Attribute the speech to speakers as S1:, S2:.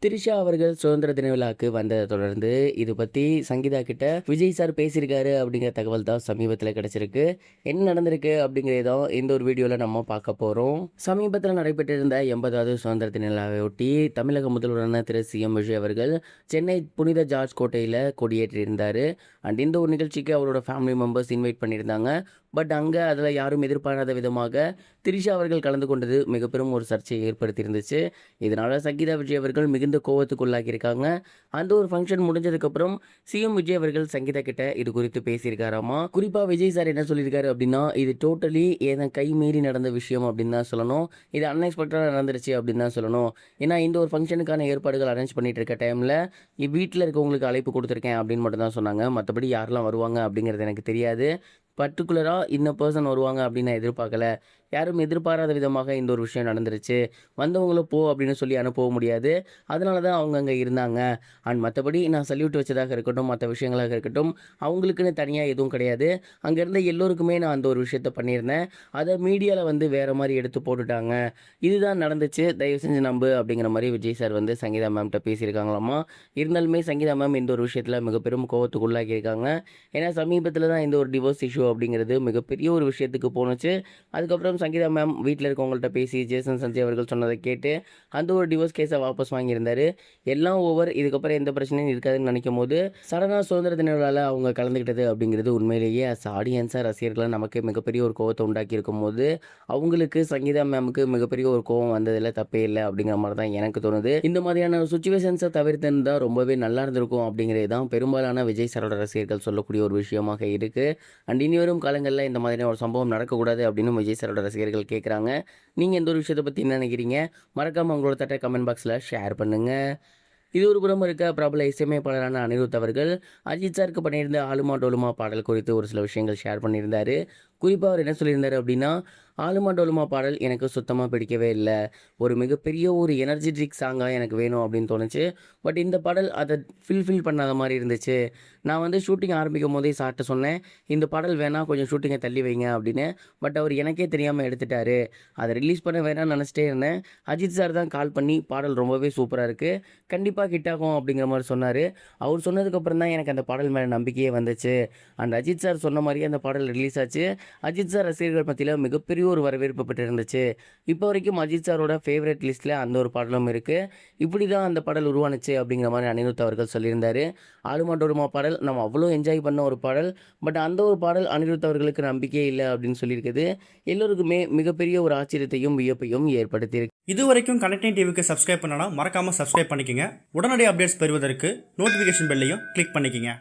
S1: திரிஷா அவர்கள் சுதந்திர தின விழாக்கு வந்ததை தொடர்ந்து இது பத்தி சங்கீதா கிட்ட விஜய் சார் பேசியிருக்காரு அப்படிங்கிற தகவல் தான் சமீபத்தில் கிடைச்சிருக்கு. என்ன நடந்திருக்கு அப்படிங்கிறதும் இந்த ஒரு வீடியோவில் நம்ம பார்க்க போகிறோம். சமீபத்தில் நடைபெற்றிருந்த 80வது சுதந்திர தின விழாவையொட்டி தமிழக முதல்வரான திரு சிஎம் விஜய் அவர்கள் சென்னை புனித ஜார்ஜ் கோட்டையில் கொடியேற்றியிருந்தார். அண்ட் இந்த ஒரு நிகழ்ச்சிக்கு அவரோட ஃபேமிலி மெம்பர்ஸ் இன்வைட் பண்ணியிருந்தாங்க. பட் அங்கே அதில் யாரும் எதிர்பாராத விதமாக திரிஷா அவர்கள் கலந்து கொண்டது மிக பெரும் ஒரு சர்ச்சையை ஏற்படுத்தியிருந்துச்சு. இதனால் சங்கீதா விஜய் அவர்கள் மிகுந்த கோவத்துக்குள்ளாக்கியிருக்காங்க. அந்த ஒரு ஃபங்க்ஷன் முடிஞ்சதுக்கப்புறம் சிஎம் விஜய் அவர்கள் சங்கீதா கிட்ட இது குறித்து பேசியிருக்காராமா. குறிப்பாக விஜய் சார் என்ன சொல்லியிருக்காரு அப்படின்னா, இது டோட்டலி என் கை மீறி நடந்த விஷயம் அப்படின்னு தான் சொல்லணும். இது அன்எக்ஸ்பெக்டடாக நடந்துருச்சு அப்படின்னு தான் சொல்லணும். ஏன்னா இந்த ஒரு ஃபங்க்ஷனுக்கான ஏற்பாடுகள் அரேஞ்ச் பண்ணிட்டு இருக்க டைமில் வீட்டில் இருக்கவங்களுக்கு அழைப்பு கொடுத்துருக்கேன் அப்படின்னு மட்டும் தான் சொன்னாங்க. மற்றபடி யாரெல்லாம் வருவாங்க அப்படிங்கிறது எனக்கு தெரியாது. பர்டிகுலராக இந்த பர்சன் வருவாங்க அப்படின்னு நான் எதிர்பார்க்கல. யாரும் எதிர்பாராத விதமாக இந்த ஒரு விஷயம் நடந்துருச்சு. வந்தவங்கள போ அப்படின்னு சொல்லி அனுப்பவும் முடியாது. அதனால தான் அவங்க அங்கே இருந்தாங்க. அண்ட் மற்றபடி நான் சல்யூட் வச்சதாக இருக்கட்டும், மற்ற விஷயங்களாக இருக்கட்டும், அவங்களுக்குன்னு தனியாக எதுவும் கிடையாது. அங்கே இருந்த எல்லோருக்குமே நான் அந்த ஒரு விஷயத்த பண்ணியிருந்தேன். அதை மீடியாவில் வந்து வேறு மாதிரி எடுத்து போட்டுட்டாங்க. இதுதான் நடந்துச்சு, தயவு செஞ்சு நம்பு அப்படிங்கிற மாதிரி விஜய் சார் வந்து சங்கீதா மேம்கிட்ட பேசியிருக்காங்களாமா. இருந்தாலுமே சங்கீதா மேம் இந்த ஒரு விஷயத்தில் மிக பெரும் கோவத்துக்குள்ளாக்கியிருக்காங்க. ஏன்னா சமீபத்தில் தான் இந்த ஒரு டிவோர்ஸ் இஷ்யூ அப்படிங்கிறது மிகப்பெரிய ஒரு விஷயத்துக்கு போணுச்சு. அதுக்கப்புறம் சங்கீதா மேம் வீட்டில் இருக்கவங்கள்ட்ட பேசி ஜேசன் சஞ்சய் அவர்கள் சொன்னதை கேட்டு அந்த ஒரு டிவோர்ஸ் கேஸை வாபஸ் வாங்கியிருந்தாரு. எல்லாம் ஓவர், இதுக்கப்புறம் எந்த பிரச்சனையும் இருக்காதுன்னு நினைக்கும் போது சடனாக சுதந்திர தின விழாவில் அவங்க கலந்துக்கிட்டது அப்படிங்கிறது உண்மையிலேயே ஆடியன்ஸாக ரசிகர்களை நமக்கு மிகப்பெரிய ஒரு கோவத்தை உண்டாக்கி இருக்கும் போது அவங்களுக்கு சங்கீதா மேமுக்கு மிகப்பெரிய ஒரு கோவம் வந்ததில் தப்பே இல்லை அப்படிங்கிற மாதிரி தான் எனக்கு தோணுது. இந்த மாதிரியான சுச்சுவேஷன்ஸை தவிர்த்திருந்தா ரொம்பவே நல்லா இருந்திருக்கும் அப்படிங்கிறது தான் பெரும்பாலான விஜய் சாரோட ரசிகர்கள் சொல்லக்கூடிய ஒரு விஷயமாக இருக்குது. அண்ட் இனி வரும் காலங்களில் இந்த மாதிரியான ஒரு சம்பவம் நடக்கக்கூடாது அப்படின்னு விஜய் சாரோட ரசிகர்கள் கேட்குறாங்க. நீங்கள் இந்த ஒரு விஷயத்தை பற்றி என்ன நினைக்கிறீங்க? மறக்காமல் உங்களோட தட்டை கமெண்ட் பாக்ஸில் ஷேர் பண்ணுங்கள். இது ஒரு புறம் இருக்க, பிரபல இசையமைப்பாளரான அனிருத் அவர்கள் அஜித் சாருக்கு பண்ணியிருந்த ஆலுமா டோலுமா பாடல் குறித்து ஒரு சில விஷயங்கள் ஷேர் பண்ணியிருந்தார். குறிப்பாக அவர் என்ன சொல்லியிருந்தார் அப்படின்னா, ஆலுமா டோலுமா பாடல் எனக்கு சுத்தமாக பிடிக்கவே இல்லை. ஒரு மிகப்பெரிய ஒரு எனர்ஜெட்டிக் சாங்காக எனக்கு வேணும் அப்படின்னு தோணுச்சு. பட் இந்த பாடல் அதை ஃபில் பண்ணாத மாதிரி இருந்துச்சு. நான் வந்து ஷூட்டிங் ஆரம்பிக்கும் போதே சார்ட்ட சொன்னேன், இந்த பாடல் வேணால் கொஞ்சம் ஷூட்டிங்கை தள்ளி வைங்க அப்படின்னு. பட் அவர் எனக்கே தெரியாமல் எடுத்துட்டாரு. அதை ரிலீஸ் பண்ண வேணாம்னு நினச்சிட்டே இருந்தேன். அஜித் சார் தான் கால் பண்ணி பாடல் ரொம்பவே சூப்பராக இருக்குது, கண்டிப்பாக ஹிட் ஆகும் அப்படிங்கிற மாதிரி சொன்னார். அவர் சொன்னதுக்கப்புறம் தான் எனக்கு அந்த பாடல் மேலே நம்பிக்கையே வந்துச்சு. அண்ட் அஜித் சார் சொன்ன மாதிரியே அந்த பாடல் ரிலீஸ் ஆச்சு. அஜித் சார் ரசிகர்கள் மத்தியில் மிகப்பெரிய ஒரு வரவேற்பு பெற்று இருந்துச்சு. இப்போ வரைக்கும் அஜித் சாரோட ஃபேவரட் லிஸ்ட்டில் அந்த ஒரு பாடலும் இருக்குது. இப்படி தான் அந்த பாடல் உருவானுச்சு அப்படிங்கிற மாதிரி அனிருத் அவர்கள் சொல்லியிருந்தார். ஆலுமா டோலுமா பாடல் நம்ம அவ்வளோ என்ஜாய் பண்ண ஒரு பாடல். பட் அந்த ஒரு பாடல் அனிருத் அவர்களுக்கு நம்பிக்கையே இல்லை அப்படின்னு சொல்லியிருக்குது. எல்லோருக்குமே மிகப்பெரிய ஒரு ஆச்சரியத்தையும் வியப்பையும் ஏற்படுத்தியிருக்கு.
S2: இது வரைக்கும் கனெக்டிங் டிவிக்கு சப்ஸ்கிரைப் பண்ணனா மறக்காமல் சப்ஸ்கிரைப் பண்ணிக்கங்க. உடனடி அப்டேட்ஸ் பெறுவதற்கு நோட்டிஃபிகேஷன் பெல்லையும் கிளிக் பண்ணிக்கங்க.